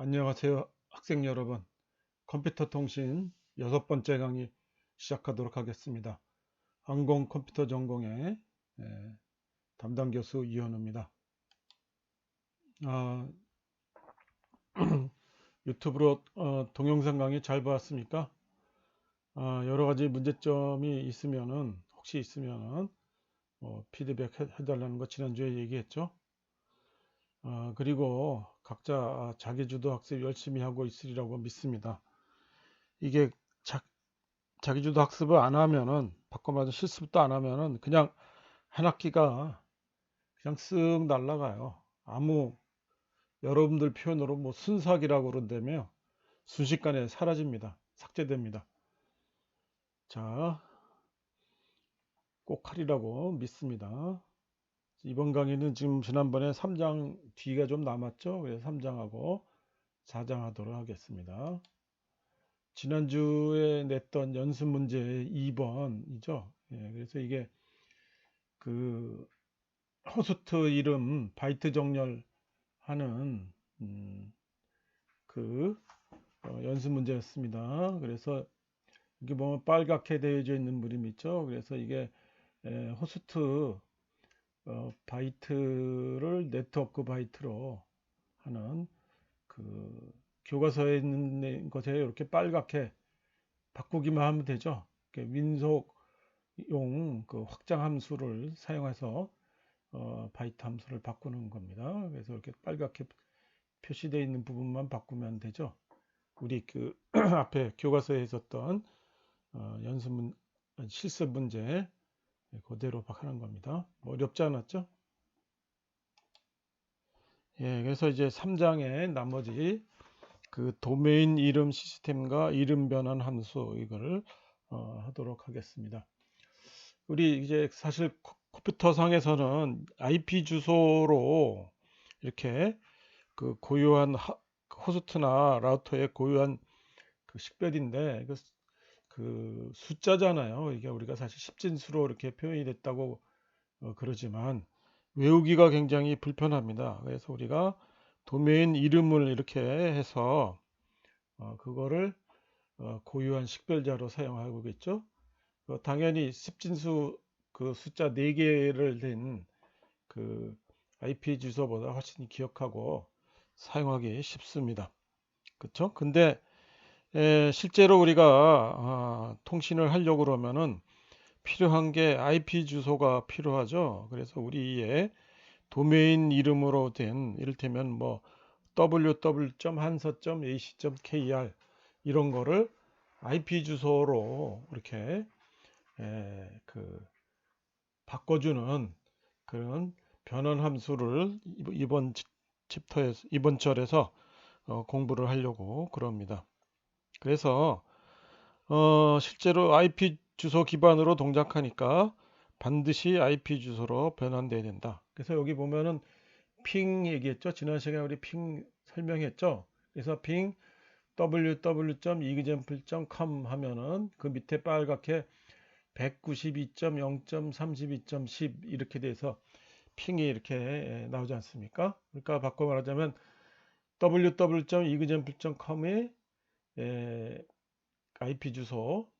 안녕하세요, 학생 여러분. 컴퓨터 통신 6번째 강의 시작하도록 하겠습니다. 항공 컴퓨터 전공의 담당 교수 이현우입니다. 아, 유튜브로 동영상 강의 잘 봤습니까? 여러 가지 문제점이 있으면은 혹시 있으면은 피드백 해달라는 거 지난주에 얘기했죠. 그리고 각자 자기주도 학습 열심히 하고 있으리라고 믿습니다. 이게 자기주도 학습을 안 하면은 바꿔 맞은 실습도 안 하면은 그냥 한 학기가 그냥 쓱 날아가요. 여러분들 표현으로 뭐 순삭이라고 그런다며 순식간에 사라집니다. 삭제됩니다. 자, 꼭 하리라고 믿습니다. 이번 강의는 지금 지난번에 3장 뒤가 좀 남았죠. 그래서 3장하고 4장 하도록 하겠습니다. 지난주에 냈던 연습 문제 2번이죠. 그래서 이게 그 호스트 이름 바이트 정렬하는 그 연습 문제였습니다. 그래서 여기 보면 빨갛게 되어져 있는 그림 있죠. 그래서 이게 호스트 바이트를 네트워크 바이트로 하는 그 교과서에 있는 것에 이렇게 빨갛게 바꾸기만 하면 되죠. 윈속용 그 확장 함수를 사용해서 바이트 함수를 바꾸는 겁니다. 그래서 이렇게 빨갛게 표시되어 있는 부분만 바꾸면 되죠. 우리 그 앞에 교과서에 있었던 실습 문제 그대로 하는 겁니다. 어렵지 않았죠? 그래서 이제 3장의 나머지 그 도메인 이름 시스템과 이름 변환 함수 이거를 하도록 하겠습니다. 우리 이제 사실 컴퓨터 상에서는 IP 주소로 이렇게 그 고유한 호스트나 라우터의 고유한 그 식별인데 그 숫자잖아요. 이게 우리가 사실 십진수로 이렇게 표현이 됐다고 그러지만 외우기가 굉장히 불편합니다. 그래서 우리가 도메인 이름을 이렇게 해서 그거를 고유한 식별자로 사용하고 있겠죠. 당연히 십진수 그 숫자 4개를 된 그 IP 주소보다 훨씬 기억하고 사용하기 쉽습니다. 그렇죠? 근데 실제로 우리가 통신을 하려고 그러면은 필요한 게 IP 주소가 필요하죠. 그래서 우리의 도메인 이름으로 된 이를테면 뭐 www.hansa.ac.kr 이런 거를 IP 주소로 이렇게 그 바꿔주는 그런 변환 함수를 이번 챕터에서 이번 절에서 공부를 하려고 그럽니다. 그래서 실제로 IP 주소 기반으로 동작하니까 반드시 IP 주소로 변환돼야 된다. 그래서 여기 보면은 핑 얘기했죠. 지난 시간에 우리 핑 설명했죠. 그래서 핑 www.example.com 하면은 그 밑에 빨갛게 192.0.32.10 이렇게 돼서 핑이 이렇게 나오지 않습니까? 그러니까 바꿔 말하자면 www.example.com의 IP 주소로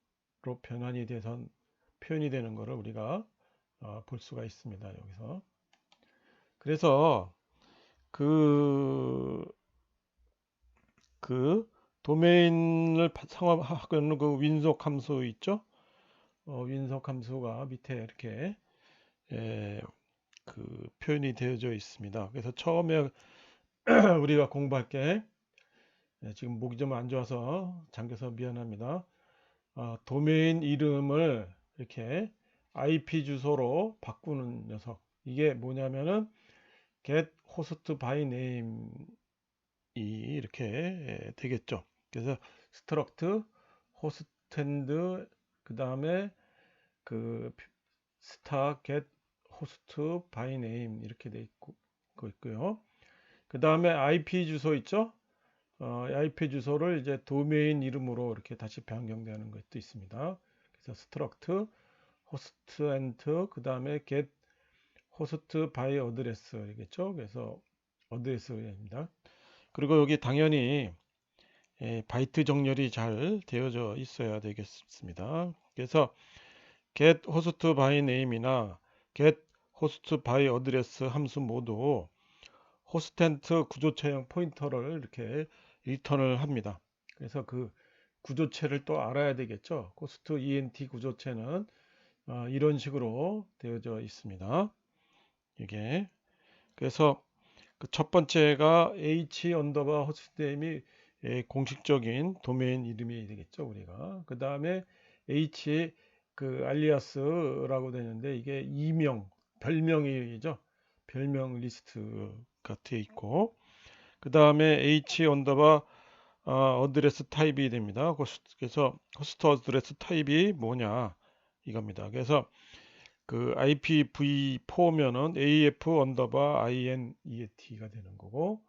변환이 돼서 표현이 되는 것을 우리가 볼 수가 있습니다. 여기서. 그래서 그, 그 도메인을 상업하고 있는 그 윈속 함수 있죠? 윈속 함수가 밑에 이렇게 그 표현이 되어져 있습니다. 그래서 처음에 우리가 공부할 게 지금 목이 좀 안 좋아서 잠겨서 미안합니다. 도메인 이름을 이렇게 IP 주소로 바꾸는 녀석. 이게 뭐냐면은 get host by name이 이렇게 되겠죠. 그래서 struct host and 그 다음에 그 star get host by name 이렇게 돼 있고요. 그 다음에 IP 주소 있죠? IP 주소를 이제 도메인 이름으로 이렇게 다시 변경되는 것도 있습니다. 그래서 struct host and 그 다음에 get host by address이겠죠. 그래서 어드레스입니다. 그리고 여기 당연히 바이트 정렬이 잘 되어져 있어야 되겠습니다. 그래서 get host by name이나 get host by address 함수 모두 호스텐트 구조체형 포인터를 이렇게 리턴을 합니다. 그래서 그 구조체를 또 알아야 되겠죠. 호스트 ENT 구조체는 이런 식으로 되어져 있습니다. 이게 그래서 그 첫 번째가 h 언더바 호스트네임이 공식적인 도메인 이름이 되겠죠, 우리가. 그 다음에 h 그 알리아스라고 되는데 이게 이명, 별명이죠. 별명 리스트가 되어 있고, 그 다음에 h 언더바 어드레스 타입이 됩니다. 그래서 호스트 어드레스 타입이 뭐냐 이겁니다. 그래서 그 IPv4면은 AF 언더바 INET가 되는 거고,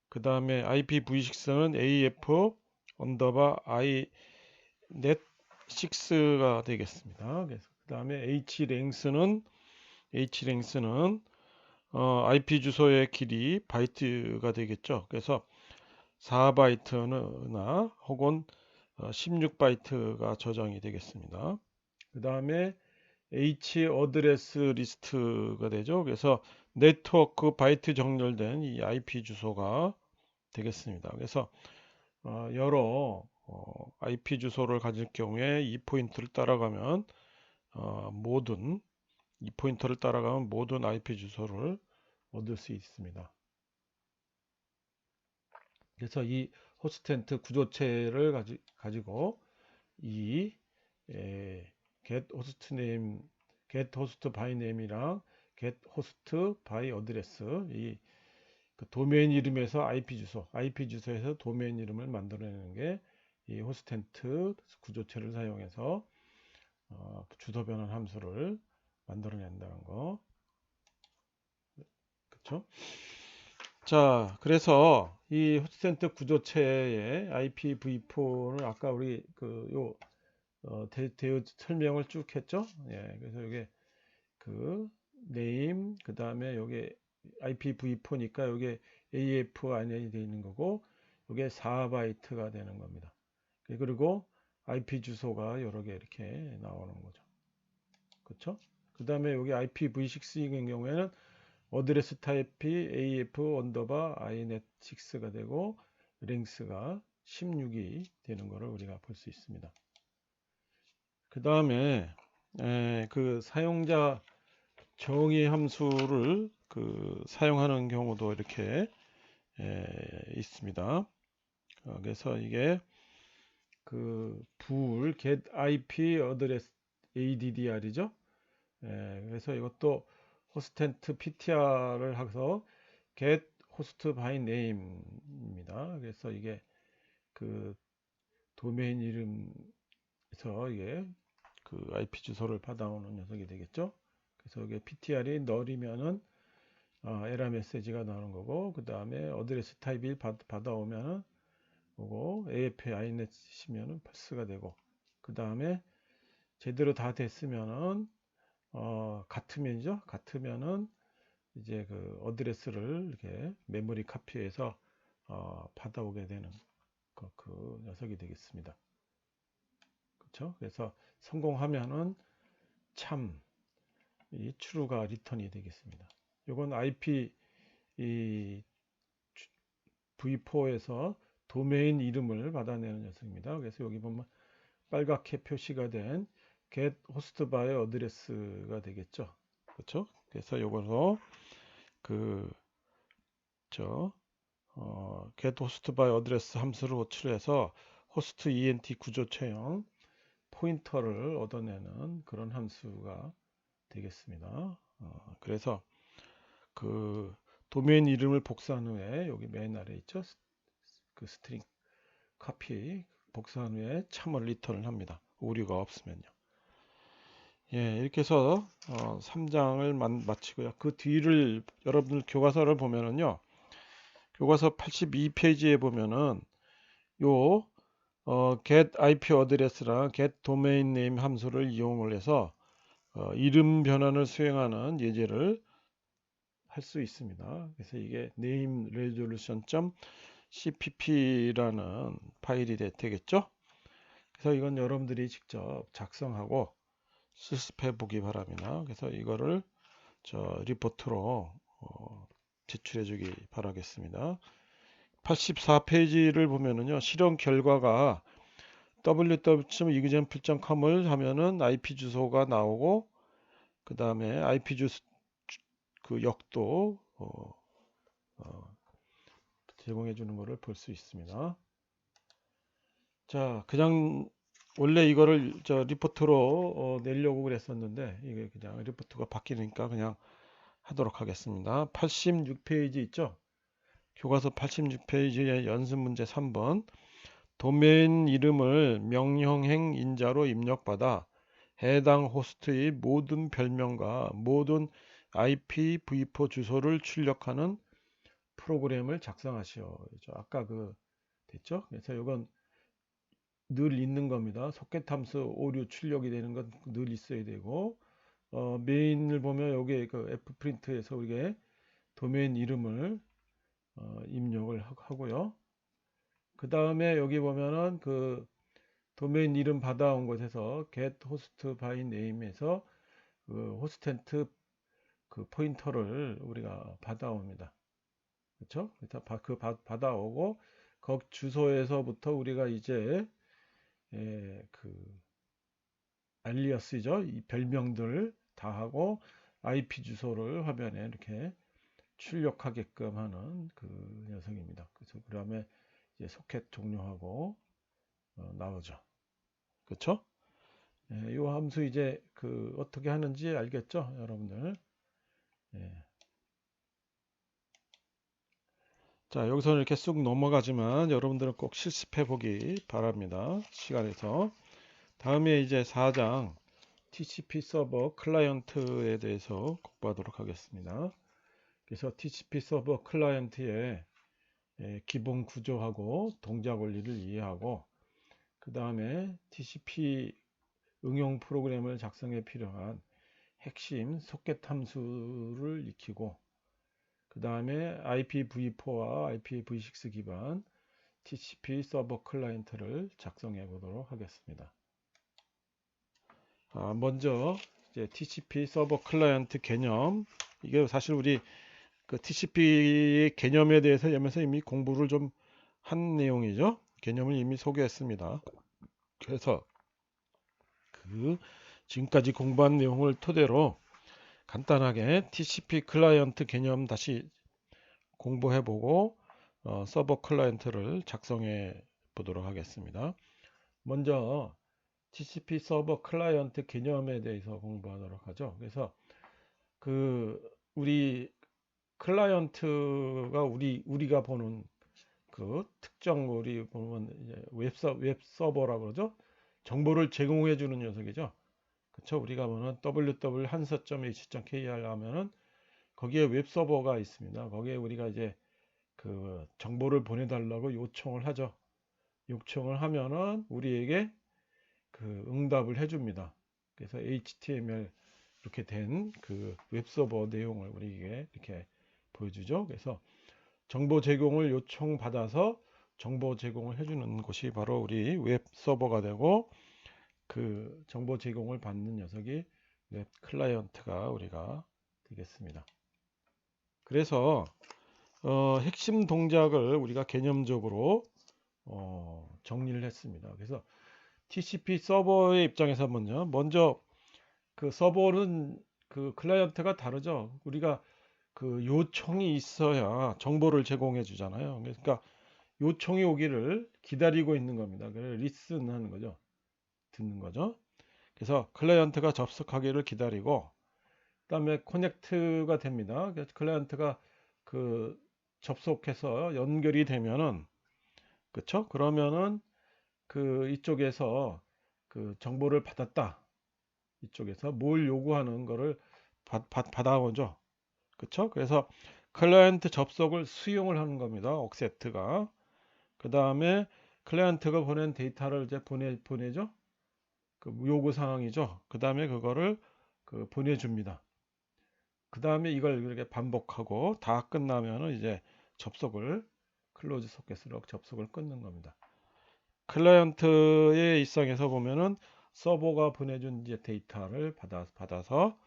그 다음에 IPv6는 AF 언더바 INET6가 되겠습니다. 그래서 그 다음에 H랭스는 IP 주소의 길이 바이트가 되겠죠. 그래서 4바이트나 혹은 16바이트가 저장이 되겠습니다. 그 다음에 H 어드레스 리스트가 되죠. 그래서 네트워크 바이트 정렬된 이 IP 주소가 되겠습니다. 그래서 여러 IP 주소를 가질 경우에 이 포인트를 따라가면 이 포인터를 따라가면 모든 IP 주소를 얻을 수 있습니다. 그래서 이 호스텐트 구조체를 가지고 이 get host name, get host by name이랑 get host by address 그 도메인 이름에서 IP 주소에서 도메인 이름을 만들어내는 게 이 호스텐트 구조체를 사용해서 주소 변환 함수를 만들어낸다는 거, 그렇죠? 자, 그래서 이 호스텐트 구조체의 IPv4는 아까 우리 설명을 쭉 했죠? 예, 그래서 이게 그 name, 그 다음에 여기 IPv4니까 여기 AF 안에 되어 있는 거고, 이게 4바이트가 되는 겁니다. 그리고 IP 주소가 여러 개 이렇게 나오는 거죠. 그렇죠? 그 다음에 여기 IPv6인 경우에는 어드레스 타입이 AF 언더바 INET6가 되고 랭스가 16이 되는 것을 우리가 볼 수 있습니다. 그 다음에 그 사용자 정의 함수를 사용하는 경우도 이렇게 있습니다. 그래서 이게 bool get IP address ADDR이죠. 그래서 이것도 호스텐트 PTR을 해서 get host by name입니다. 그래서 이게 그 도메인 이름에서 이게 그 IP 주소를 받아오는 녀석이 되겠죠. 그래서 이게 PTR이 널이면은 에러 메시지가 나오는 거고, 그 다음에 어드레스 타입이 받아오면은 오고, AF INET이면은 false가 되고, 그 다음에 제대로 다 됐으면은 같으면은 이제 그 어드레스를 이렇게 메모리 카피해서 받아오게 되는 그 녀석이 되겠습니다. 그렇죠? 그래서 성공하면은 참 이 true가 리턴이 되겠습니다. 이건 IP v4에서 도메인 이름을 받아내는 녀석입니다. 그래서 여기 보면 빨갛게 표시가 된 get host by address가 되겠죠. 그렇죠? 그래서 이거로 get host by address 함수를 호출해서 host ENT 구조체형 포인터를 얻어내는 그런 함수가 되겠습니다. 그래서 그 도메인 이름을 복사한 후에 여기 맨 아래 있죠? 그 스트링 카피 복사한 후에 참을 리턴을 합니다. 오류가 없으면요. 예, 이렇게 해서 3장을 마치고요. 그 뒤를 여러분들 교과서를 보면은요. 교과서 82페이지에 보면은 요 get IP 어드레스랑 get domain name 함수를 이용을 해서 이름 변환을 수행하는 예제를 할 수 있습니다. 그래서 이게 name resolution cpp라는 파일이 되겠죠. 그래서 이건 여러분들이 직접 작성하고 실습해 보기 바랍니다. 그래서 이거를 리포트로 제출해 주기 바라겠습니다. 84페이지를 보면은요, 실험 결과가 www.example.com을 하면은 IP 주소가 나오고, 그 다음에 IP 주소 그 역도 제공해 주는 것을 볼 수 있습니다. 자, 그냥 원래 이거를 리포트로 내려고 그랬었는데 이게 그냥 리포트가 바뀌니까 그냥 하도록 하겠습니다. 86페이지 있죠? 교과서 86페이지의 연습 문제 3번. 도메인 이름을 명령행 인자로 입력받아 해당 호스트의 모든 별명과 모든 IPv4 주소를 출력하는 프로그램을 작성하시오. 아까 됐죠? 그래서 이건 늘 있는 겁니다. 소켓 함수 오류 출력이 되는 건 늘 있어야 되고, 메인을 보면 여기에 fprint에서 우리가 도메인 이름을 입력을 하고요. 그 다음에 여기 보면은 도메인 이름 받아온 곳에서 get host by name에서 호스텐트 포인터를 우리가 받아옵니다. 그렇죠? 그래서 받아오고 그 주소에서부터 우리가 이제 알리아스죠. 이 별명들 다 하고 IP 주소를 화면에 이렇게 출력하게끔 하는 녀석입니다. 그래서 그다음에 이제 소켓 종료하고 나오죠. 그렇죠? 이 함수 이제 어떻게 하는지 알겠죠, 여러분들? 예. 자, 여기서는 이렇게 쑥 넘어가지만 여러분들은 꼭 실습해 보기 바랍니다. 시간에서. 다음에 이제 4장 TCP 서버 클라이언트에 대해서 공부하도록 하겠습니다. 그래서 TCP 서버 클라이언트의 기본 구조하고 동작 원리를 이해하고, 그 다음에 TCP 응용 프로그램을 작성에 필요한 핵심 소켓 함수를 익히고, 그 다음에 IPv4와 IPv6 기반 TCP 서버 클라이언트를 작성해 보도록 하겠습니다. 먼저 이제 TCP 서버 클라이언트 개념, 이게 사실 우리 TCP 개념에 대해서 여면서 이미 공부를 좀 한 내용이죠. 개념을 이미 소개했습니다. 그래서 지금까지 공부한 내용을 토대로 간단하게 TCP 클라이언트 개념 다시 공부해보고 서버 클라이언트를 작성해 보도록 하겠습니다. 먼저 TCP 서버 클라이언트 개념에 대해서 공부하도록 하죠. 그래서 우리 클라이언트가 우리가 보는 특정 우리 보면 이제 웹 서버라고 그러죠. 정보를 제공해 주는 녀석이죠. 그렇죠? 우리가 보는 www.hansa.h.kr 하면은 거기에 웹 서버가 있습니다. 거기에 우리가 이제 정보를 보내달라고 요청을 하죠. 요청을 하면은 우리에게 응답을 해줍니다. 그래서 HTML 이렇게 된 웹 서버 내용을 우리에게 이렇게 보여주죠. 그래서 정보 제공을 요청받아서 정보 제공을 해주는 곳이 바로 우리 웹 서버가 되고, 정보 제공을 받는 녀석이 웹 클라이언트가 우리가 되겠습니다. 그래서 핵심 동작을 우리가 개념적으로 정리를 했습니다. 그래서 TCP 서버의 입장에서 먼저 서버는 클라이언트가 다르죠. 우리가 요청이 있어야 정보를 제공해 주잖아요. 그러니까 요청이 오기를 기다리고 있는 겁니다. 그래서 리슨 하는 거죠. 듣는 거죠. 그래서 클라이언트가 접속하기를 기다리고, 그다음에 커넥트가 됩니다. 그래서 클라이언트가 접속해서 연결이 되면은, 그렇죠? 그러면은 이쪽에서 정보를 받았다. 이쪽에서 뭘 요구하는 거를 받아오죠. 그렇죠? 그래서 클라이언트 접속을 수용을 하는 겁니다. 억셉트가. 그 다음에 클라이언트가 보낸 데이터를 이제 보내죠. 요구 사항이죠. 그 다음에 그거를 보내줍니다. 그 다음에 이걸 이렇게 반복하고 다 끝나면은 이제 접속을 클로즈 소켓으로 접속을 끊는 겁니다. 클라이언트의 입장에서 보면은 서버가 보내준 이제 데이터를 받아서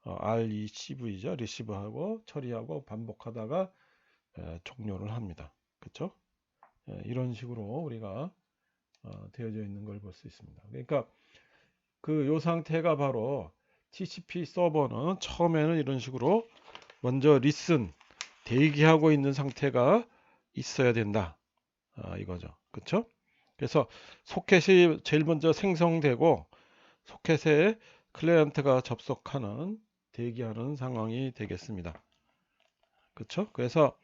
RECV죠. 리시브하고 처리하고 반복하다가 종료를 합니다. 그렇죠? 이런 식으로 우리가 되어져 있는 걸 볼 수 있습니다. 그러니까 그 요 상태가 바로 TCP 서버는 처음에는 이런 식으로 먼저 리슨 대기하고 있는 상태가 있어야 된다. 이거죠. 그렇죠? 그래서 소켓이 제일 먼저 생성되고 소켓에 클라이언트가 접속하는 대기하는 상황이 되겠습니다. 그렇죠? 그래서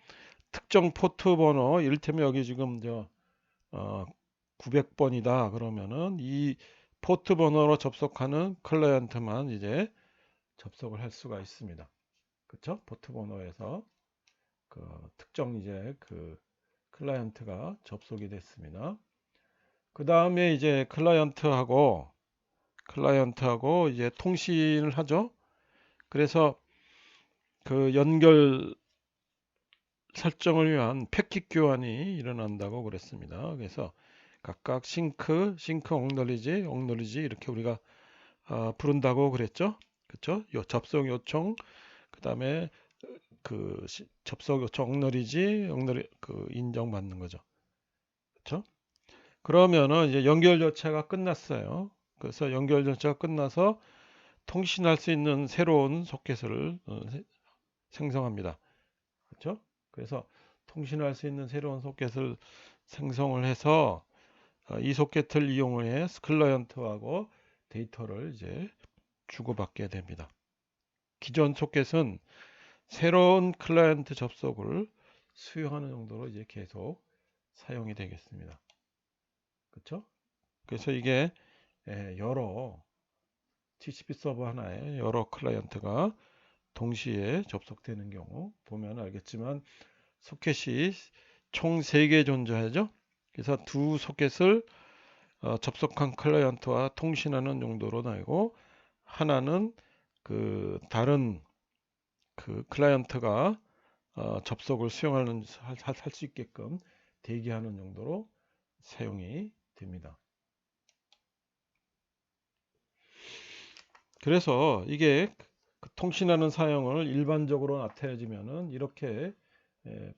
특정 포트 번호 이를테면 여기 지금 900번이다 그러면은 이 포트 번호로 접속하는 클라이언트만 이제 접속을 할 수가 있습니다. 그렇죠? 포트 번호에서 그 특정 이제 그 클라이언트가 접속이 됐습니다. 그 다음에 이제 클라이언트하고 이제 통신을 하죠. 그래서 그 연결 설정을 위한 패킷 교환이 일어난다고 그랬습니다. 그래서 각각 싱크 옥널리지 이렇게 우리가 부른다고 그랬죠. 그렇죠? 접속 요청, 그다음에 그 접속 요청 옥널리지 그 인정받는 거죠. 그렇죠? 그러면은 이제 연결 절차가 끝났어요. 그래서 연결 절차가 끝나서 통신할 수 있는 새로운 소켓을 생성합니다. 그렇죠? 그래서 통신할 수 있는 새로운 소켓을 생성을 해서 이 소켓을 이용을 해 클라이언트하고 데이터를 이제 주고받게 됩니다. 기존 소켓은 새로운 클라이언트 접속을 수용하는 정도로 이제 계속 사용이 되겠습니다. 그렇죠? 그래서 이게 여러 TCP 서버 하나에 여러 클라이언트가 동시에 접속되는 경우 보면 알겠지만 소켓이 총 3개 존재하죠. 그래서 두 소켓을 접속한 클라이언트와 통신하는 용도로 나누고 하나는 그 다른 그 클라이언트가 접속을 수용하는 할 수 있게끔 대기하는 용도로 사용이 됩니다. 그래서 이게 그 통신하는 사용을 일반적으로 나타내지면은 이렇게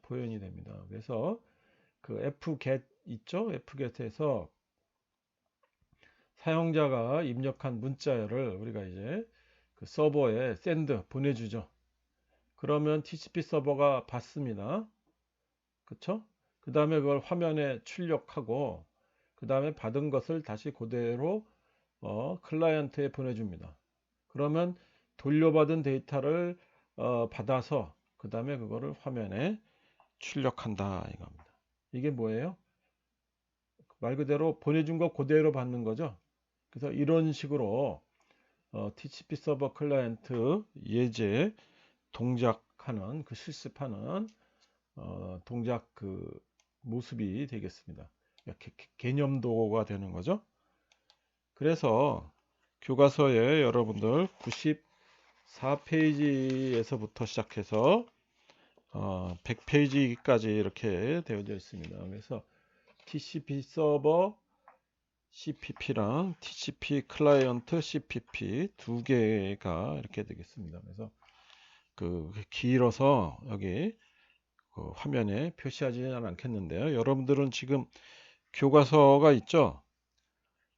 표현이 됩니다. 그래서 그 fget 있죠? fget에서 사용자가 입력한 문자를 우리가 이제 그 서버에 send 보내주죠. 그러면 TCP 서버가 받습니다. 그쵸? 그 다음에 그걸 화면에 출력하고 그 다음에 받은 것을 다시 그대로 클라이언트에 보내줍니다. 그러면 돌려받은 데이터를 받아서 그 다음에 그거를 화면에 출력한다 이겁니다. 이게 뭐예요? 말 그대로 보내준 거 그대로 받는 거죠. 그래서 이런 식으로 TCP 서버 클라이언트 예제 동작하는 그 실습하는 동작 그 모습이 되겠습니다. 개념도가 되는 거죠. 그래서 교과서에 여러분들 94페이지에서부터 시작해서 100페이지까지 이렇게 되어져 있습니다. 그래서 TCP 서버 CPP랑 TCP 클라이언트 CPP 두 개가 이렇게 되겠습니다. 그래서 그 길어서 여기 그 화면에 표시하지는 않겠는데요. 여러분들은 지금 교과서가 있죠.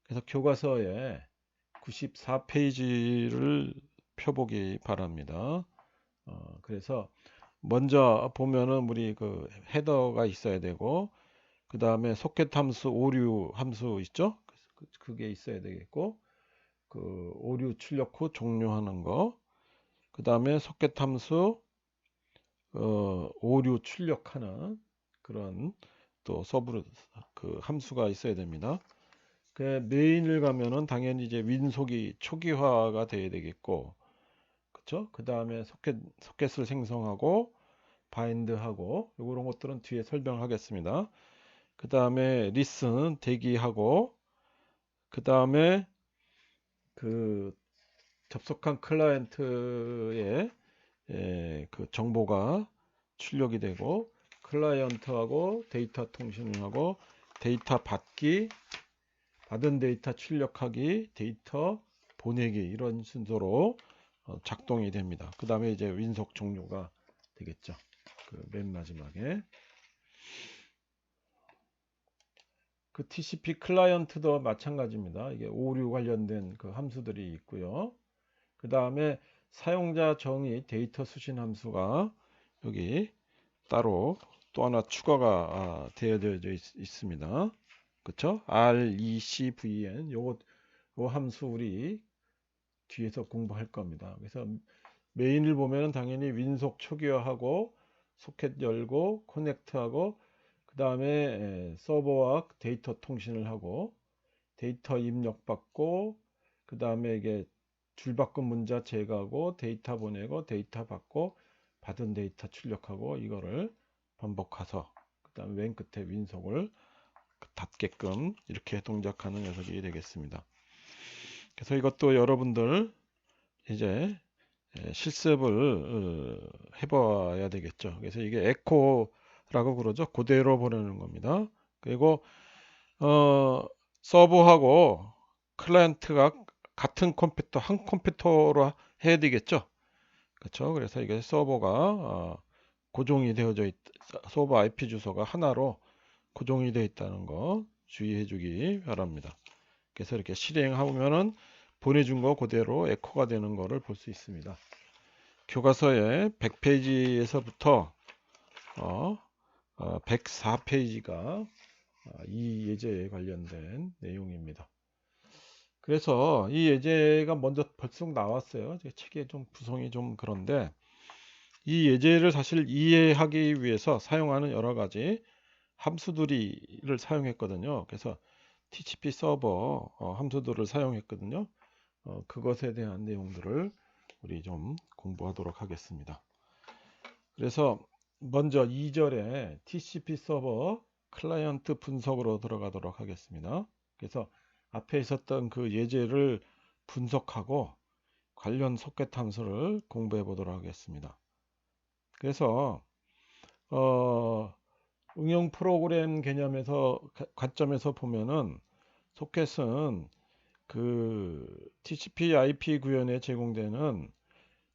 그래서 교과서에 94페이지를 펴보기 바랍니다. 그래서 먼저 보면은 우리 그 헤더가 있어야 되고 그 다음에 소켓 함수 오류 함수 있죠? 그게 있어야 되겠고 그 오류 출력 후 종료하는 거 그 다음에 소켓 함수 오류 출력하는 그런 또 서브 그 함수가 있어야 됩니다. 그 메인을 가면은 당연히 이제 윈속이 초기화가 돼야 되겠고 그쵸? 그 다음에 소켓을 생성하고 바인드하고 이런 것들은 뒤에 설명하겠습니다. 그 다음에 리슨 대기하고 그 다음에 그 접속한 클라이언트의 그 정보가 출력이 되고 클라이언트하고 데이터 통신을 하고 데이터 받기, 받은 데이터 출력하기, 데이터 보내기 이런 순서로 작동이 됩니다. 그 다음에 이제 윈속 종료가 되겠죠. 그 맨 마지막에 그 TCP 클라이언트도 마찬가지입니다. 이게 오류 관련된 그 함수들이 있고요. 그 다음에 사용자 정의 데이터 수신 함수가 여기 따로 또 하나 추가가 되어져 있습니다. 그쵸? RECVN 요 함수 우리 뒤에서 공부할 겁니다. 그래서 메인을 보면은 당연히 윈속 초기화하고 소켓 열고 커넥트하고 그 다음에 서버와 데이터 통신을 하고 데이터 입력받고 그 다음에 이게 줄바꿈 문자 제거하고 데이터 보내고 데이터 받고 받은 데이터 출력하고 이거를 반복해서 그 다음 맨 끝에 윈속을 닫게끔 이렇게 동작하는 녀석이 되겠습니다. 그래서 이것도 여러분들 이제 실습을 해봐야 되겠죠. 그래서 이게 에코라고 그러죠. 그대로 보내는 겁니다. 그리고 서버하고 클라이언트가 같은 컴퓨터 한 컴퓨터로 해야 되겠죠. 그렇죠. 그래서 이게 서버가 고정이 되어져 있 서버 IP 주소가 하나로 고정이 되어 있다는 거 주의해 주기 바랍니다. 그래서 이렇게 실행하면은 보내준 거 그대로 에코가 되는 거를 볼 수 있습니다. 교과서의 100페이지에서부터 104페이지가 이 예제에 관련된 내용입니다. 그래서 이 예제가 먼저 벌써 나왔어요. 책에 좀 구성이 좀 그런데 이 예제를 사실 이해하기 위해서 사용하는 여러 가지 함수들을 사용했거든요. 그래서 TCP 서버 함수들을 사용했거든요. 그것에 대한 내용들을 우리 좀 공부하도록 하겠습니다. 그래서 먼저 2절에 TCP 서버 클라이언트 분석으로 들어가도록 하겠습니다. 그래서 앞에 있었던 그 예제를 분석하고 관련 소켓 함수를 공부해 보도록 하겠습니다. 그래서 응용 프로그램 개념에서 관점에서 보면은 소켓은 그 TCP IP 구현에 제공되는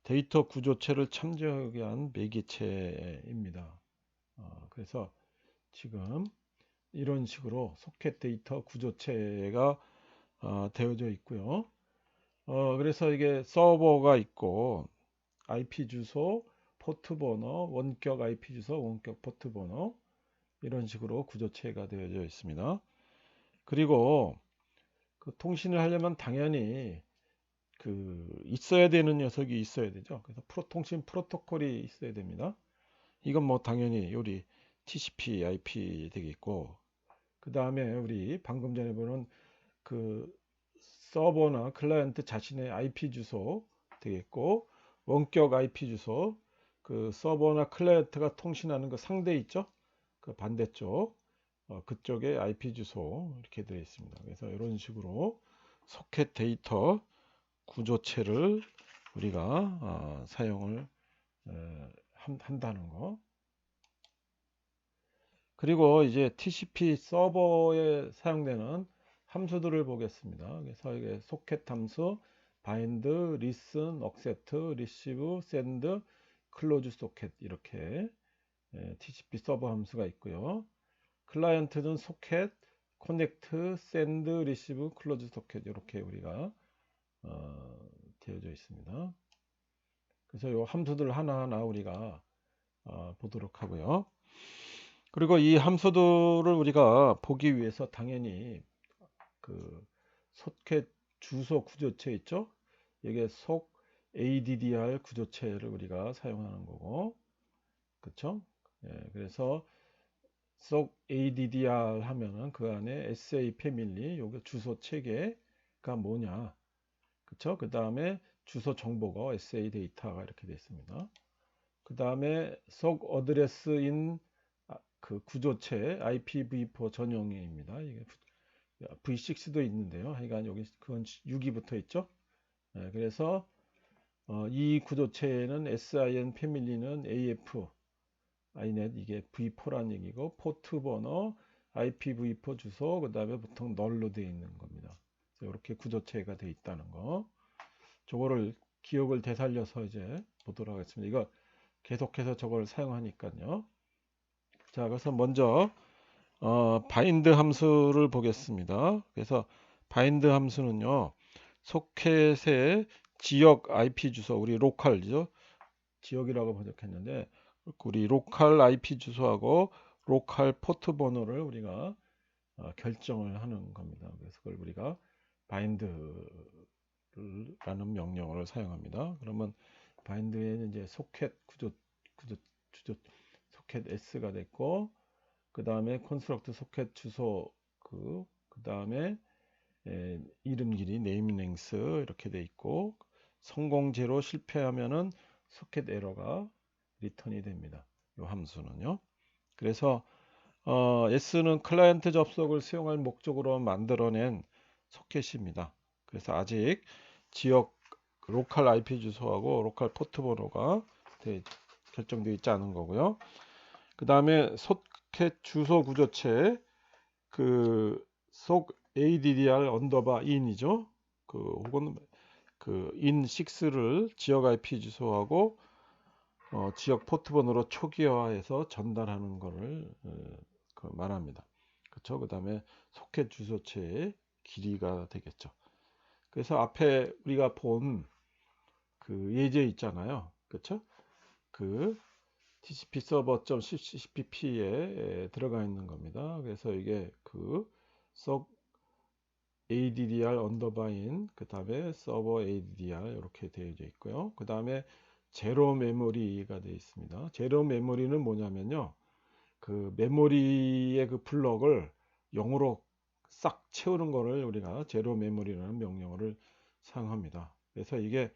데이터 구조체를 참조하기 위한 매개체입니다. 그래서 지금 이런 식으로 소켓 데이터 구조체가 되어져 있고요. 그래서 이게 서버가 있고 IP 주소, 포트 번호, 원격 IP 주소, 원격 포트 번호 이런 식으로 구조체가 되어져 있습니다. 그리고 그 통신을 하려면 당연히 그 있어야 되는 녀석이 있어야 되죠. 그래서 통신 프로토콜이 있어야 됩니다. 이건 뭐 당연히 우리 TCP, IP 되겠고 그 다음에 우리 방금 전에 보는 그 서버나 클라이언트 자신의 IP 주소 되겠고 원격 IP 주소 그 서버나 클라이언트가 통신하는 그 상대 있죠? 그 반대쪽 그쪽에 IP 주소 이렇게 되어 있습니다. 그래서 이런 식으로 소켓 데이터 구조체를 우리가 사용을 한다는 거. 그리고 이제 TCP 서버에 사용되는 함수들을 보겠습니다. 그래서 이게 소켓 함수, bind, listen, accept, receive, send, close 소켓 이렇게 TCP 서버 함수가 있고요. 클라이언트는 소켓, connect, send, receive, close 소켓 이렇게 우리가 되어져 있습니다. 그래서 이 함수들 하나하나 우리가 보도록 하고요. 그리고 이 함수들을 우리가 보기 위해서 당연히 그 소켓 주소 구조체 있죠? 이게 속 ADDR 구조체를 우리가 사용하는 거고, 그렇죠? 그래서 속 ADDR 하면은 그 안에 SA 패밀리 요게 주소 체계가 뭐냐, 그렇죠? 그 다음에 주소 정보가 SA 데이터가 이렇게 되어 있습니다. 그 다음에 속 어드레스인 그 구조체 IPv4 전용입니다. 이게 V6도 있는데요. 하여간 여기 그건 6이 붙어 있죠. 그래서 이 구조체에는 SIN 패밀리는 AF inet 이게 v4란 얘기고 포트 번호, IPv4 주소, 그 다음에 보통 널로 되어 있는 겁니다. 이렇게 구조체가 되어 있다는 거. 저거를 기억을 되살려서 이제 보도록 하겠습니다. 이거 계속해서 저걸 사용하니까요. 자, 그래서 먼저 바인드 함수를 보겠습니다. 그래서 바인드 함수는요, 소켓의 지역 IP 주소, 우리 로컬이죠. 지역이라고 번역했는데, 우리 로컬 IP 주소하고 로컬 포트 번호를 우리가 결정을 하는 겁니다. 그래서 그걸 우리가 바인드라는 명령어를 사용합니다. 그러면 바인드에는 이제 소켓 구조 소켓 s가 됐고, 그 다음에 컨스트럭트 소켓 주소 그 다음에 이름 길이 네임 랭스 이렇게 돼 있고, 성공 제로 실패하면은 소켓 에러가 리턴이 됩니다. 이 함수는요. 그래서 s는 클라이언트 접속을 수용할 목적으로 만들어낸 소켓입니다. 그래서 아직 지역 로컬 IP 주소하고 로컬 포트 번호가 결정되어 있지 않은 거고요. 그 다음에 소켓 주소 구조체 속 addr 언더바 in이죠. 혹은 in6를 지역 IP 주소하고 지역 포트 번호로 초기화해서 전달하는 것을 말합니다. 그렇죠? 그 다음에 소켓 주소체의 길이가 되겠죠. 그래서 앞에 우리가 본 예제 있잖아요. 그렇죠? TCP 서버.cpp에 들어가 있는 겁니다. 그래서 이게 속 addr 언더바인 그 다음에 서버 addr 이렇게 되어져 있고요. 그 다음에 제로 메모리가 되어 있습니다. 제로 메모리는 뭐냐면요, 메모리의 블럭을 0으로 싹 채우는 것을 우리가 제로 메모리라는 명령어를 사용합니다. 그래서 이게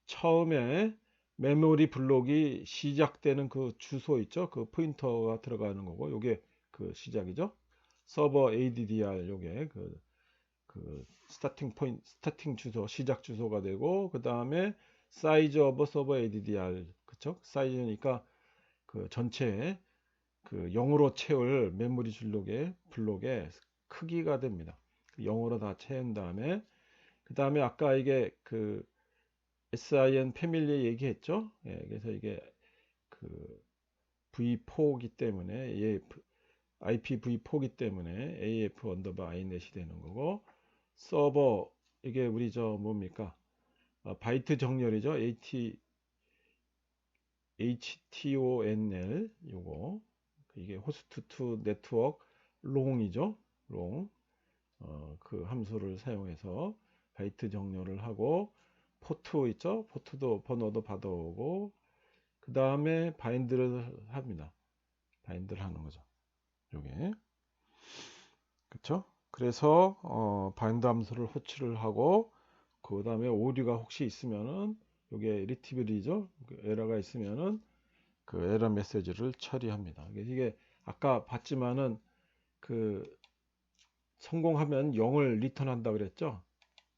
처음에 메모리 블록이 시작되는 주소 있죠? 포인터가 들어가는 거고, 요게 시작이죠. 서버 addr 요게 스타팅 주소, 시작 주소가 되고, 그 다음에 사이즈 오브 서버 addr, 그쵸? 사이즈니까 전체에 0으로 채울 메모리 블록의 크기가 됩니다. 0으로 다 채운 다음에, 그 다음에 아까 이게 SIN 패밀리 얘기했죠? 예, 그래서 이게 V4기 때문에 IPv4기 때문에 AF 언더바 INET이 되는 거고, 서버 이게 우리 뭡니까? 바이트 정렬이죠. HTONL 요거 이게 호스트 투 네트워크 롱이죠. 롱. 함수를 사용해서 바이트 정렬을 하고, 포트 있죠. 포트도 번호도 받아오고, 그 다음에 바인드를 합니다. 바인드를 하는 거죠. 요게. 그쵸? 그래서 바인드 함수를 호출을 하고, 그 다음에 오류가 혹시 있으면은 요게 리티블이죠. 에러가 있으면은 에러 메시지를 처리합니다. 이게 아까 봤지만은 성공하면 0을 리턴한다 그랬죠.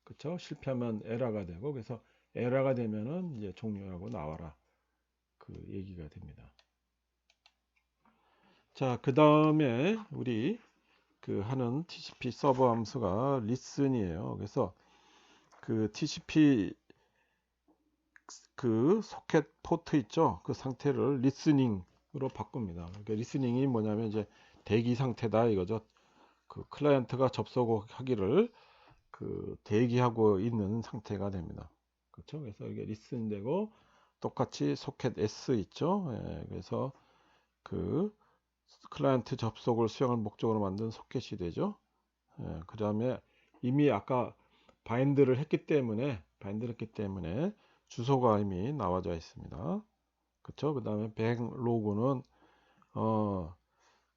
그쵸? 실패하면 에러가 되고, 그래서 에러가 되면은 이제 종료하고 나와라 얘기가 됩니다. 자, 그 다음에 우리 하는 TCP 서버 함수가 listen이에요. 그래서 TCP 소켓 포트 있죠. 상태를 listening으로 바꿉니다. 그러니까 listening이 뭐냐면 이제 대기 상태다 이거죠. 클라이언트가 접속하기를 대기하고 있는 상태가 됩니다. 그렇죠? 그래서 이게 listen 되고, 똑같이 소켓 S 있죠. 예, 그래서 클라이언트 접속을 수행할 목적으로 만든 소켓이 되죠. 예, 그 다음에 이미 아까 바인드를 했기 때문에 주소가 이미 나와져 있습니다. 그쵸? 그 다음에 백 로그는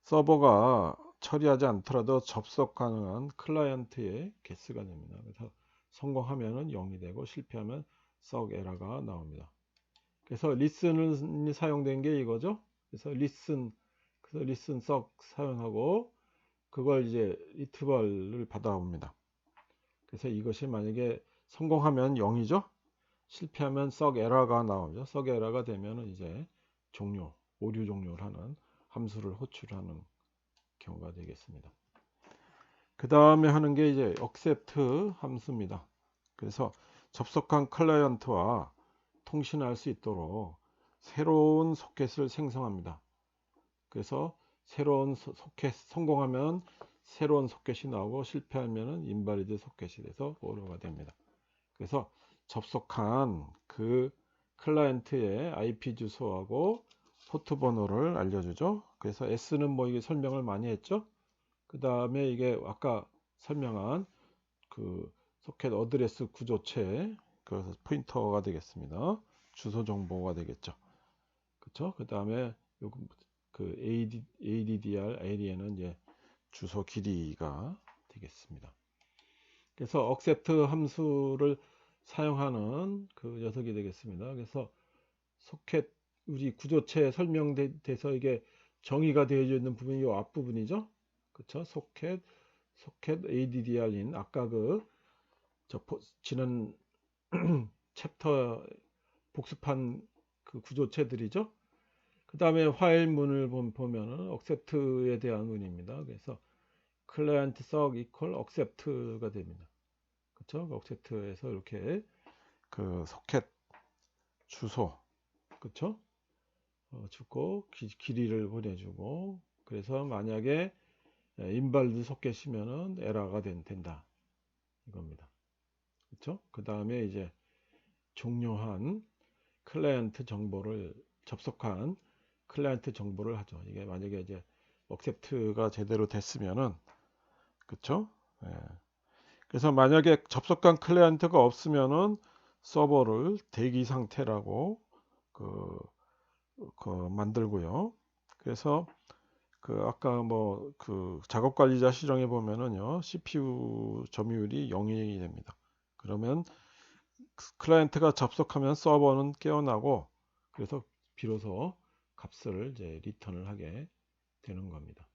서버가 처리하지 않더라도 접속 가능한 클라이언트의 개수가 됩니다. 그래서 성공하면 0이 되고 실패하면 썩 에러가 나옵니다. 그래서 listen이 사용된 게 이거죠. 그래서 listen 썩 사용하고, 그걸 이제 리트벌을 받아옵니다. 그래서 이것이 만약에 성공하면 0이죠. 실패하면 썩 에러가 나오죠. 썩 에러가 되면 이제 종료, 오류 종료를 하는 함수를 호출하는 경우가 되겠습니다. 그 다음에 하는 게 이제 accept 함수입니다. 그래서 접속한 클라이언트와 통신할 수 있도록 새로운 소켓을 생성합니다. 그래서 새로운 소켓 성공하면 새로운 소켓이 나오고 실패하면 인발리드 소켓이 돼서 오류가 됩니다. 그래서 접속한 그 클라이언트의 IP 주소하고 포트 번호를 알려주죠. 그래서 S는 뭐 이게 설명을 많이 했죠. 그 다음에 이게 아까 설명한 그 소켓 어드레스 구조체 그 포인터가 되겠습니다. 주소 정보가 되겠죠. 그렇죠? 그 다음에 그 ADDR 에리에는 이제 주소 길이가 되겠습니다. 그래서 accept 함수를 사용하는 그 녀석이 되겠습니다. 그래서 소켓 우리 구조체에 설명돼서 이게 정의가 되어져 있는 부분이 이 앞부분이죠. 그렇죠? 소켓 ADDR인 아까 지난 챕터 복습한 그 구조체들이죠. 그 다음에 화일문을 보면은 accept에 대한 문입니다. 그래서 client sub equal accept가 됩니다. 그렇죠? accept에서 이렇게 그 소켓 주소 그렇죠? 주고 길이를 보내주고 그래서 만약에 인발드 소켓이면은 에러가 된다 이겁니다. 그렇죠? 그 다음에 이제 종료한 클라이언트 정보를 접속한 클라이언트 정보를 하죠. 이게 만약에 이제 accept가 제대로 됐으면은 그렇죠? 예. 그래서 만약에 접속한 클라이언트가 없으면은 서버를 대기 상태라고 그 만들고요. 그래서 그 아까 뭐 그 작업 관리자 실행해 보면은요 CPU 점유율이 0이 됩니다. 그러면 클라이언트가 접속하면 서버는 깨어나고 그래서 비로소 값을 이제 리턴을 하게 되는 겁니다.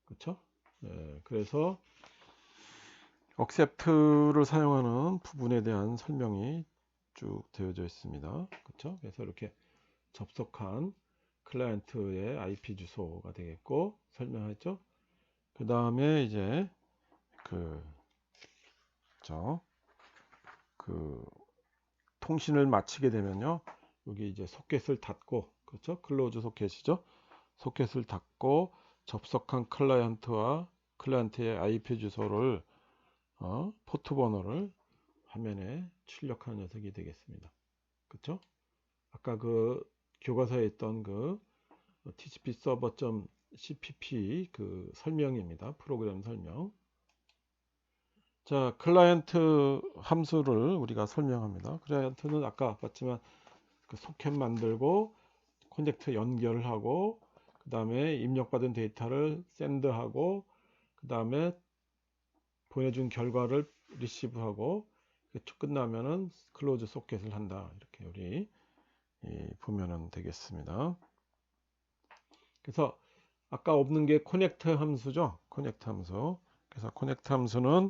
그렇죠? 네, 그래서 accept를 사용하는 부분에 대한 설명이 쭉 되어져 있습니다. 그렇죠? 그래서 이렇게 접속한 클라이언트의 IP 주소가 되겠고 설명했죠. 그 다음에 이제 그 통신을 마치게 되면요. 여기 이제 소켓을 닫고 그렇죠? 클로즈 소켓이죠. 소켓을 닫고 접속한 클라이언트와 클라이언트의 IP 주소를 포트 번호를 화면에 출력하는 녀석이 되겠습니다. 그렇죠? 아까 그 교과서에 있던 그 TCP 서버.cpp 그 설명입니다. 프로그램 설명. 자, 클라이언트 함수를 우리가 설명합니다. 클라이언트는 아까 봤지만 그 소켓 만들고 커넥터 연결하고 그 다음에 입력받은 데이터를 샌드하고 그 다음에 보내준 결과를 리시브하고 끝나면은 클로즈 소켓을 한다. 이렇게 우리 보면은 되겠습니다. 그래서 아까 없는 게 커넥터 함수죠. 커넥터 함수. 그래서 커넥터 함수는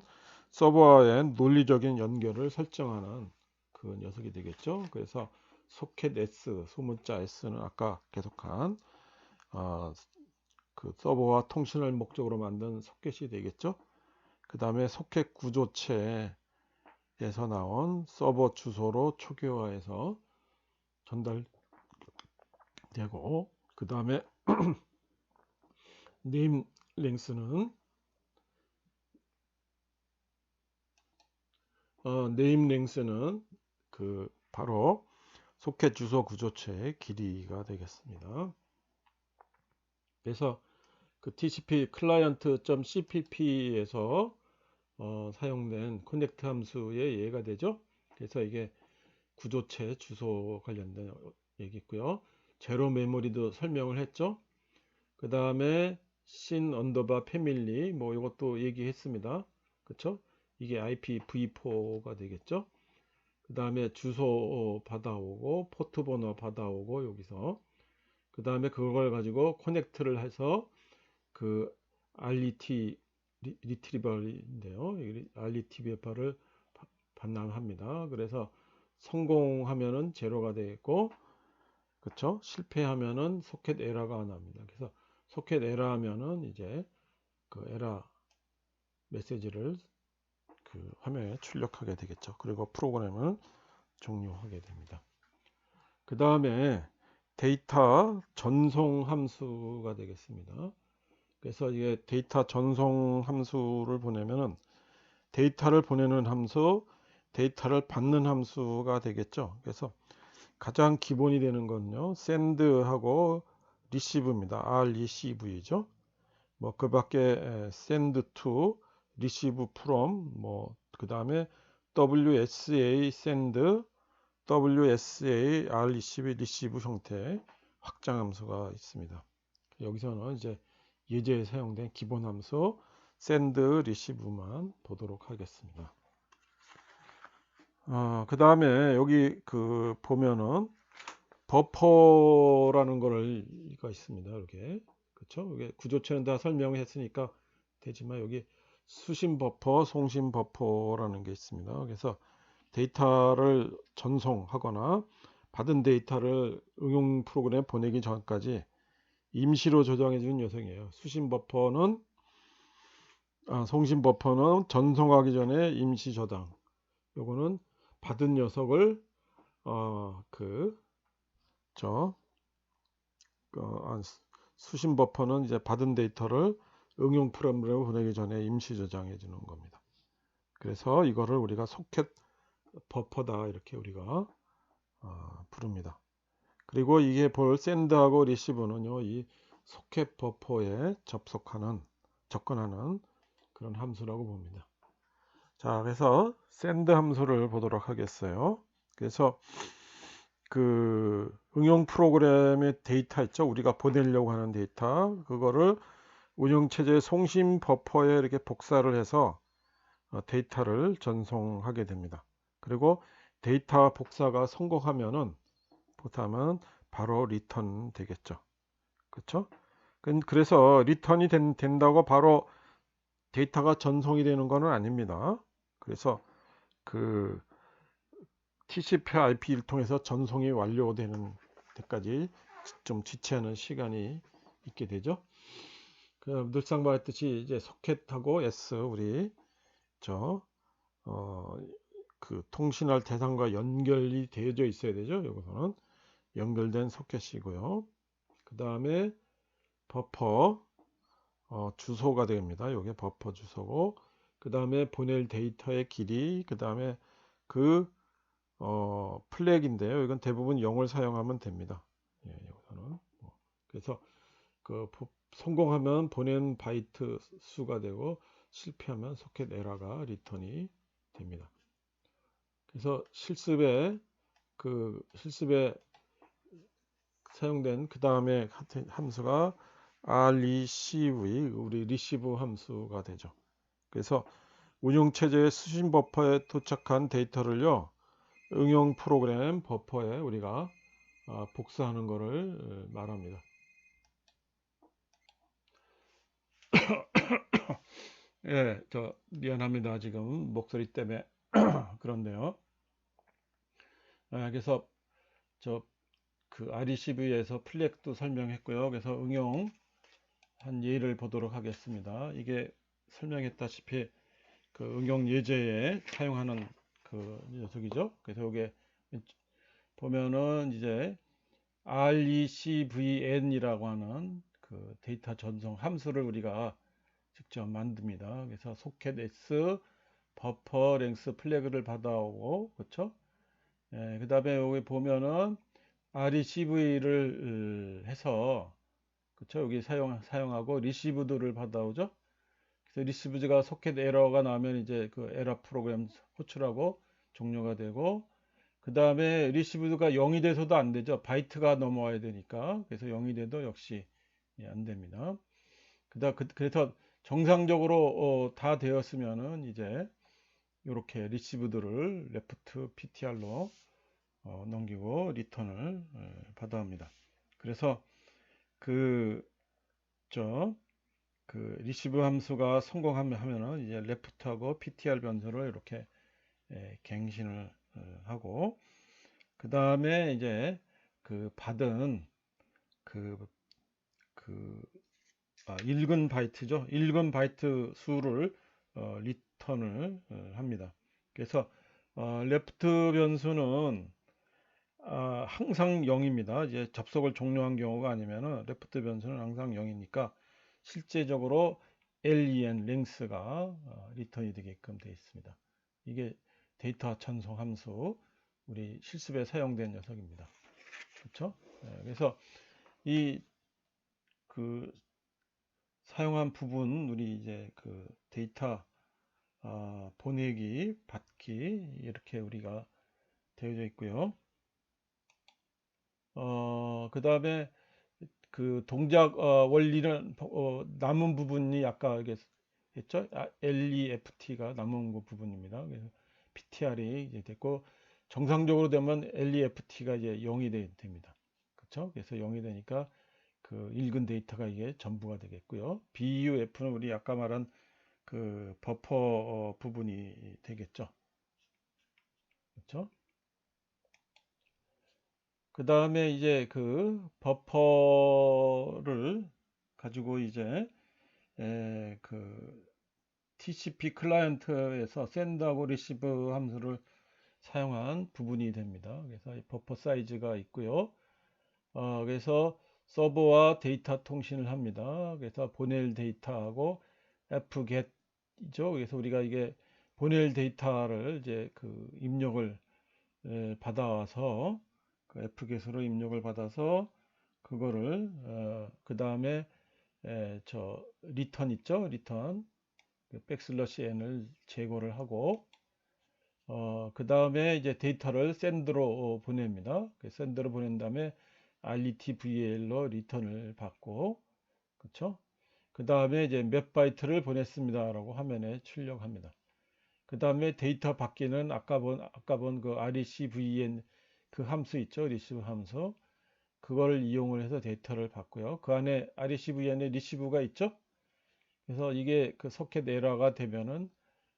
서버와의 논리적인 연결을 설정하는 그 녀석이 되겠죠. 그래서 소켓 S, 소문자 S는 아까 계속한 그 서버와 통신을 목적으로 만든 소켓이 되겠죠. 그 다음에 소켓 구조체에서 나온 서버 주소로 초기화해서 전달되고 그 다음에 네임 랭스는 그 바로 소켓 주소 구조체의 길이가 되겠습니다. 그래서 그 TCP client.cpp에서 사용된 커넥트 함수의 예가 되죠. 그래서 이게 구조체 주소 관련된 얘기고요. 제로 메모리도 설명을 했죠. 그 다음에 sin 언더바 패밀리 뭐 이것도 얘기했습니다. 그렇죠? 이게 IPv4가 되겠죠. 그 다음에 주소 받아오고 포트 번호 받아오고 여기서 그 다음에 그걸 가지고 커넥트를 해서 그 RET 리트리버인데요. RETBF를 반납합니다. 그래서 성공하면은 제로가 되겠고 그쵸? 실패하면은 소켓 에러가 납니다. 그래서 소켓 에러 하면은 이제 그 에러 메시지를 그 화면에 출력하게 되겠죠. 그리고 프로그램을 종료하게 됩니다. 그 다음에 데이터 전송 함수가 되겠습니다. 그래서 이게 데이터 전송 함수를 보내면은 데이터를 보내는 함수, 데이터를 받는 함수가 되겠죠. 그래서 가장 기본이 되는 건요, send하고 receive입니다. receive죠. 뭐 그 밖에 send to, receive from, 뭐 그 다음에 wsa send, wsa receive 형태의 확장 함수가 있습니다. 여기서는 이제 예제에 사용된 기본 함수 send, receive만 보도록 하겠습니다. 그 다음에 여기 그 보면은 버퍼라는 거가 있습니다. 이렇게. 그렇죠? 이게 구조체는 다 설명을 했으니까 되지만 여기 수신 버퍼, 송신 버퍼라는 게 있습니다. 그래서 데이터를 전송하거나 받은 데이터를 응용 프로그램에 보내기 전까지 임시로 저장해 주는 녀석이에요. 수신 버퍼는 송신 버퍼는 전송하기 전에 임시 저장. 요거는 받은 녀석을 수신 버퍼는 이제 받은 데이터를 응용 프로그램으로 보내기 전에 임시 저장해 주는 겁니다. 그래서 이거를 우리가 소켓 버퍼다 이렇게 우리가 부릅니다. 그리고 이게 볼 샌드하고 리시브는요, 이 소켓 버퍼에 접근하는 그런 함수라고 봅니다. 자, 그래서 샌드 함수를 보도록 하겠어요. 그래서 그 응용 프로그램의 데이터 있죠. 우리가 보내려고 하는 데이터, 그거를 운영체제 송신 버퍼에 이렇게 복사를 해서 데이터를 전송하게 됩니다. 그리고 데이터 복사가 성공하면은 바로 리턴 되겠죠. 그렇죠? 그래서 리턴이 된다고 바로 데이터가 전송이 되는 것은 아닙니다. 그래서 그 TCP/IP를 통해서 전송이 완료되는 데까지 좀 지체하는 시간이 있게 되죠. 늘상 말했듯이 이제 소켓하고 S 우리 그 통신할 대상과 연결이 되어져 있어야 되죠. 여기서는 연결된 소켓이고요. 그 다음에 버퍼 주소가 됩니다. 이게 버퍼 주소고, 그 다음에 보낼 데이터의 길이, 그 다음에 그 플렉인데요. 이건 대부분 0을 사용하면 됩니다. 예, 여기서는 그래서 그 성공하면 보낸 바이트 수가 되고 실패하면 소켓 에러가 리턴이 됩니다. 그래서 실습에 사용된 그 다음에 함수가 receive, 우리 receive 함수가 되죠. 그래서 운영체제의 수신 버퍼에 도착한 데이터를요, 응용 프로그램 버퍼에 우리가 복사하는 것을 말합니다. 예, 미안합니다. 지금 목소리 때문에 그런데요. 그래서 그 RECV에서 플렉도 설명했고요. 그래서 응용 한 예를 보도록 하겠습니다. 이게 설명했다시피 그 응용 예제에 사용하는 그 녀석이죠. 그래서 이게 보면은 이제 RECVN이라고 하는 그 데이터 전송 함수를 우리가 직접 만듭니다. 그래서 소켓 S 버퍼 랭스 플래그를 받아오고, 그렇죠? 예, 그 다음에 여기 보면은 RECV를 해서, 그렇죠? 여기 사용하고 리시브드를 받아오죠. 그래서 리시브드가 소켓 에러가 나면 이제 그 에러 프로그램 호출하고 종료가 되고, 그 다음에 리시브드가 0이 돼서도 안 되죠. 바이트가 넘어와야 되니까. 그래서 0이 돼도 역시 안 됩니다. 그래서 정상적으로 다 되었으면은 이제 이렇게 리시브드를 레프트 PTR로 넘기고 리턴을 받아 합니다. 그래서 그 리시브 함수가 성공하면은 이제 레프트하고 PTR 변수를 이렇게 갱신을 하고, 그 다음에 이제 그 받은 그, 그 읽은 바이트죠. 읽은 바이트 수를 리턴을 합니다. 그래서 레프트 변수는 항상 0입니다. 이제 접속을 종료한 경우가 아니면은 레프트 변수는 항상 0이니까 실제적으로 len length가 리턴이 되게끔 되어 있습니다. 이게 데이터 전송 함수 우리 실습에 사용된 녀석입니다. 그렇죠? 그래서 이 그 사용한 부분 우리 이제 그 데이터 보내기, 받기 이렇게 우리가 되어져 있고요. 그 다음에 그 동작 원리는 남은 부분이 아까 했죠? LEFT가 남은 그 부분입니다. 그래서 PTR이 이제 됐고 정상적으로 되면 LEFT가 이제 0이 됩니다. 그렇죠? 그래서 0이 되니까 그 읽은 데이터가 이게 전부가 되겠고요. BUF는 우리 아까 말한 그 버퍼 부분이 되겠죠. 그렇죠? 그 다음에 이제 그 버퍼를 가지고 이제 그 TCP 클라이언트에서 샌드하고 리시브 함수를 사용한 부분이 됩니다. 그래서 버퍼 사이즈가 있고요. 그래서 서버와 데이터 통신을 합니다. 그래서 보낼 데이터하고 fget이죠. 그래서 우리가 이게 보낼 데이터를 이제 그 입력을 받아와서 그 fget으로 입력을 받아서 그거를 그 다음에 저 리턴 있죠. 리턴 그 백슬러시 n을 제거를 하고 그 다음에 이제 데이터를 샌드로 보냅니다. 그 샌드로 보낸 다음에 RETVL로 리턴을 받고 그렇죠? 그 다음에 이제 몇 바이트를 보냈습니다라고 화면에 출력합니다. 그 다음에 데이터 받기는 아까 본 그 RECVN 그 함수 있죠? 리시브 함수. 그걸 이용을 해서 데이터를 받고요. 그 안에 RECVN의 리시브가 있죠? 그래서 이게 그 소켓 에러가 되면은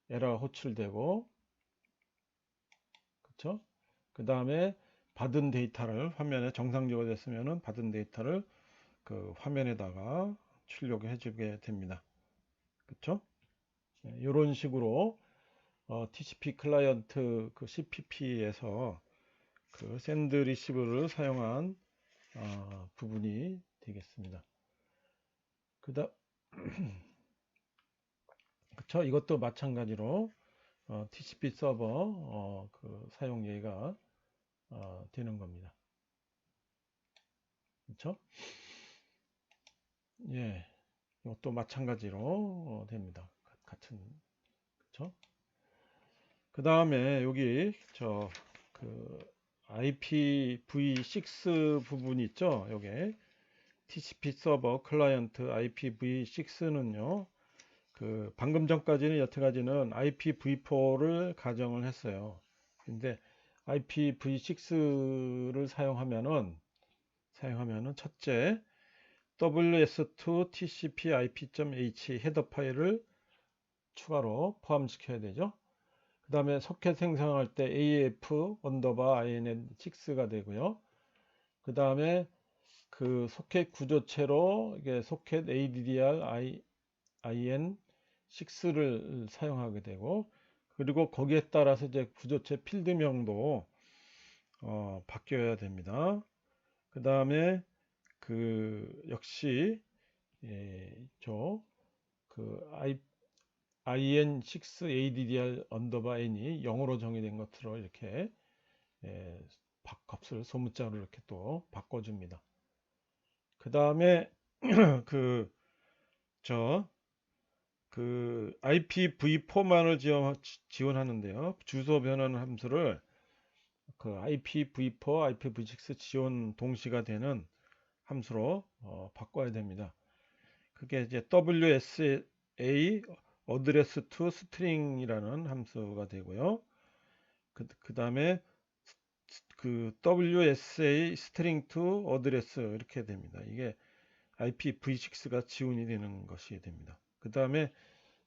에러가 호출되고 그렇죠? 그 다음에 받은 데이터를 화면에 정상적으로 됐으면은 받은 데이터를 그 화면에다가 출력해 주게 됩니다. 그렇죠? 이런 식으로 TCP 클라이언트 그 CPP에서 그 샌드 리시브를 사용한 부분이 되겠습니다. 그다음 그쵸? 이것도 마찬가지로 TCP 서버 그 사용 예가 되는 겁니다. 그렇죠? 예, 이것도 마찬가지로 됩니다. 같은 그렇죠? 그 다음에 여기 그 IPv6 부분이 있죠? 여기 TCP 서버 클라이언트 IPv6는요. 그 방금 전까지는 여태까지는 IPv4를 가정을 했어요. 근데 IPv6를 사용하면은 첫째 ws2 tcp ip.h 헤더 파일을 추가로 포함시켜야 되죠. 그 다음에 소켓 생성할 때 AF 언더바 INN6가 되고요. 그 다음에 그 소켓 구조체로 이게 소켓 ADDR IN6를 사용하게 되고 그리고 거기에 따라서 이제 구조체 필드명도 바뀌어야 됩니다. 그 다음에 그 역시 그 IN6 ADDR 언더바 N이 0으로 정의된 것으로 이렇게 값을 소문자로 이렇게 또 바꿔줍니다. 그 다음에 그 IPv4만을 지원하는데요. 주소 변환 함수를 그 IPv4, IPv6 지원 동시가 되는 함수로 바꿔야 됩니다. 그게 이제 WSA address to string이라는 함수가 되고요. 그 다음에 그 WSA string to address 이렇게 됩니다. 이게 IPv6가 지원이 되는 것이 됩니다. 그 다음에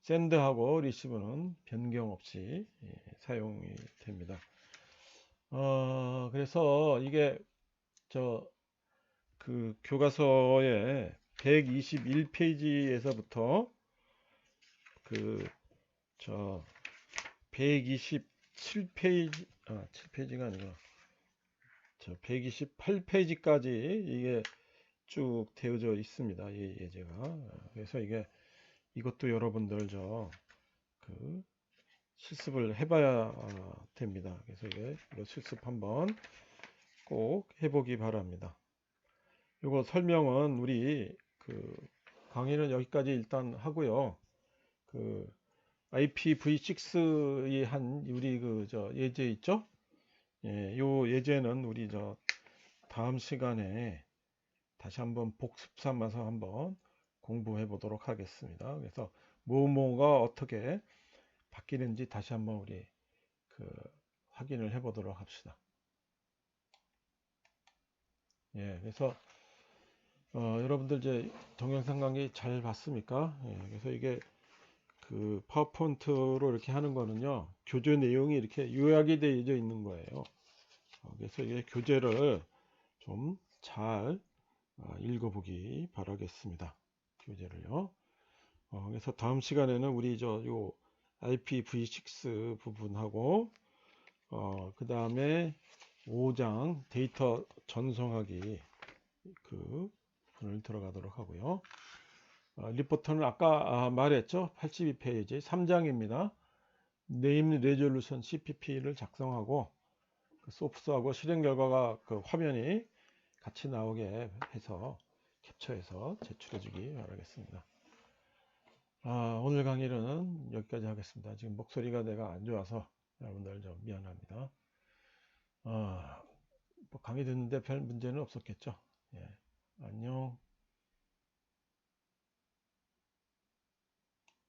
샌드하고 리시브는 변경 없이 사용이 됩니다. 그래서 이게 저 그 교과서의 121페이지에서부터 그 저 127페이지 7페이지가 아니고 저 128페이지까지 이게 쭉 되어져 있습니다. 이 예제가. 그래서 이것도 여러분들 그 실습을 해봐야 됩니다. 그래서 이거 실습 한번 꼭 해보기 바랍니다. 이거 설명은 우리 그 강의는 여기까지 일단 하고요. 그 IPv6의 한 우리 예제 있죠? 예, 요 예제는 우리 다음 시간에 다시 한번 복습 삼아서 한번 공부해 보도록 하겠습니다. 그래서 뭐뭐가 어떻게 바뀌는지 다시 한번 우리 확인을 해 보도록 합시다. 예, 그래서 여러분들 이제 동영상 강의 잘 봤습니까? 예, 그래서 이게 그 파워포인트로 이렇게 하는 거는요, 교재 내용이 이렇게 요약이 되어 있는 거예요. 그래서 이게 교재를 좀 잘 읽어보기 바라겠습니다. 교재를요. 그래서 다음 시간에는 우리 요 IPv6 부분하고 그 다음에 5장 데이터 전송하기 그 부분을 들어가도록 하고요. 리포터는 아까 말했죠. 82페이지 3장입니다. 네임 레졸루션 CPP를 작성하고 그 소스하고 실행 결과가 그 화면이 같이 나오게 해서 캡처해서 제출해 주기 바라겠습니다. 오늘 강의는 여기까지 하겠습니다. 지금 목소리가 내가 안 좋아서 여러분들 좀 미안합니다. 뭐 강의 듣는데 별 문제는 없었겠죠? 예, 안녕.